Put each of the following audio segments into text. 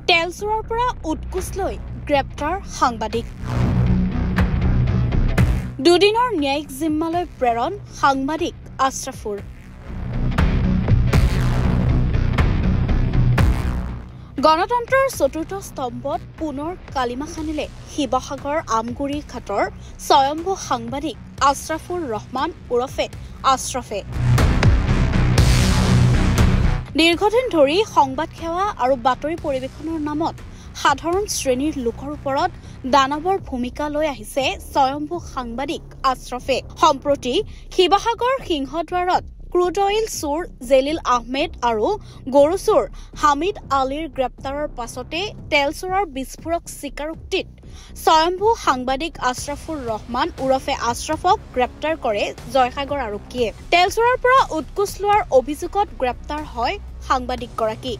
তেলচুৰৰ পৰা উৎকোচ লৈ গ্ৰেপ্তাৰ সাংবাদিক দুদিনৰ ন্যায়িক জিম্মালৈ প্ৰেৰণ সাংবাদিক আশ্ৰাফুৰ গণতন্ত্ৰৰ চতুৰ্থ স্তম্ভত পুনৰ কালিমা খানিলে শিৱসাগৰ আমগুৰি ঘাটৰ স্বয়ম্ভু সাংবাদিক আশ্ৰাফুৰ ৰহমান ওৰফে আশ্ৰফে দীৰ্ঘদিন ধৰি সংবাদ সেৱা আৰু বাতৰি পৰিৱেশনৰ নামত সাধাৰণ শ্ৰেণীৰ লোকৰ ওপৰত দানৱৰ ভূমিকা লৈ আহিছে স্বয়ম্ভু সাংবাদিক আশ্ৰফে সম্প্ৰতি শিৱসাগৰ সিংহদ্বাৰত ক্ৰুড অইল চোৰ জেলিল আহমেদ আৰু গৰু চোৰ হামিদ আলীৰ গ্ৰেপ্তাৰৰ পাছতে তেলচোৰৰ বিস্ফোৰক স্বীকাৰোক্তিত স্বয়ম্ভু সাংবাদিক আশ্ৰাফুৰ ৰহমান ওৰফে আশ্ৰফক গ্ৰেপ্তাৰ কৰে জয়সাগৰ আৰক্ষীয়ে তেলচোৰৰ পৰা উৎকোচ লোৱাৰ অভিযোগত গ্ৰেপ্তাৰ হয় সাংবাদিকগৰাকী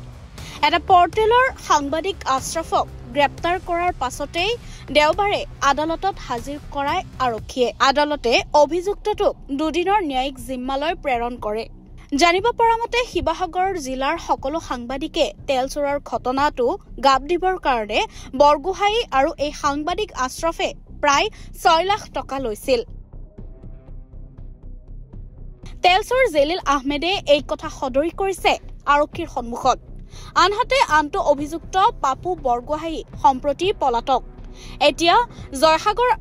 এটা পৰ্টেলৰ সাংবাদিক আশ্ৰফক গ্ৰেপ্তাৰ কৰাৰ পাছতেই দেওবাৰে আদালতত হাজিৰ কৰায় আৰক্ষীয়ে আদালতে অভিযুক্তটোক দুদিনৰ ন্যায়িক জিম্মালৈ প্ৰেৰণ কৰে জানিব পৰা মতে শিৱসাগৰ জিলাৰ সকলো সাংবাদিকে তেলচোৰৰ ঘটনাটো গাপ দিবৰ কাৰণে বৰগোহাঁই আৰু এই সাংবাদিক আশ্ৰফে প্ৰায় 6 লাখ টকা লৈছিল তেলচোৰ জেলিল আহমেদে এই কথা সদৰি কৰিছে আৰক্ষীৰ সন্মুখত আনহাতে আনটো অভিযুক্ত পাপু বৰগোহাঁই সম্প্ৰতি পলাতক এতিয়া জয়সাগৰ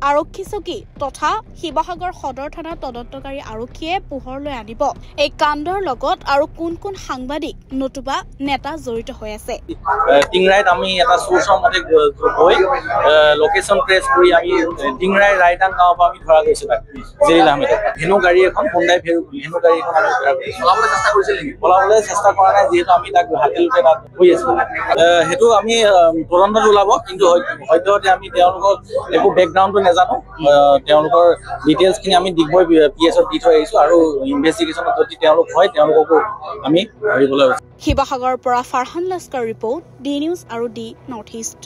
আৰক্ষী চকী তথা শিৱসাগৰ সদৰ থানাৰ তদন্তকাৰী আৰক্ষীয়ে পোহৰলৈ আনিব এই কাণ্ডৰ লগত আৰু কোন কোন সাংবাদিক নতুবা নেতা জড়িত হৈ আছে টিংৰাইত আমি এটা সোৰ্চৰ মতে গৈ লোকেশ্যন ট্ৰেচ কৰি আমি টিংৰাই ৰাইটান গাঁৱৰ পৰা আমি ধৰা গৈছে তাক জেলিল আহমেদ ভেনু গাড়ী এখন হোণ্ডাই ভেনু গাড়ী এখন আমি পলাবলৈ চেষ্টা কৰা নাই যিহেতু আমি তাক হাতেলতে তাত হৈ আছিলো সেইটো আমি তদন্তত ওলাব কিন্তু সদ্যহতে আমি তেওঁলোকৰ একো বেকগ্ৰাউণ্ডটো নাজানো তেওঁলোকৰ ডিটেইলছখিনি আমি ডিগবৈ পিএছত দি থৈ আহিছো আৰু ইনভেষ্টিগেশ্যনত যদি তেওঁলোক হয় তেওঁলোককো আমি ধৰিবলৈ শিৱসাগৰৰ পৰা Farhan Laskar report the news আৰু ডি নৰ্থ ইষ্ট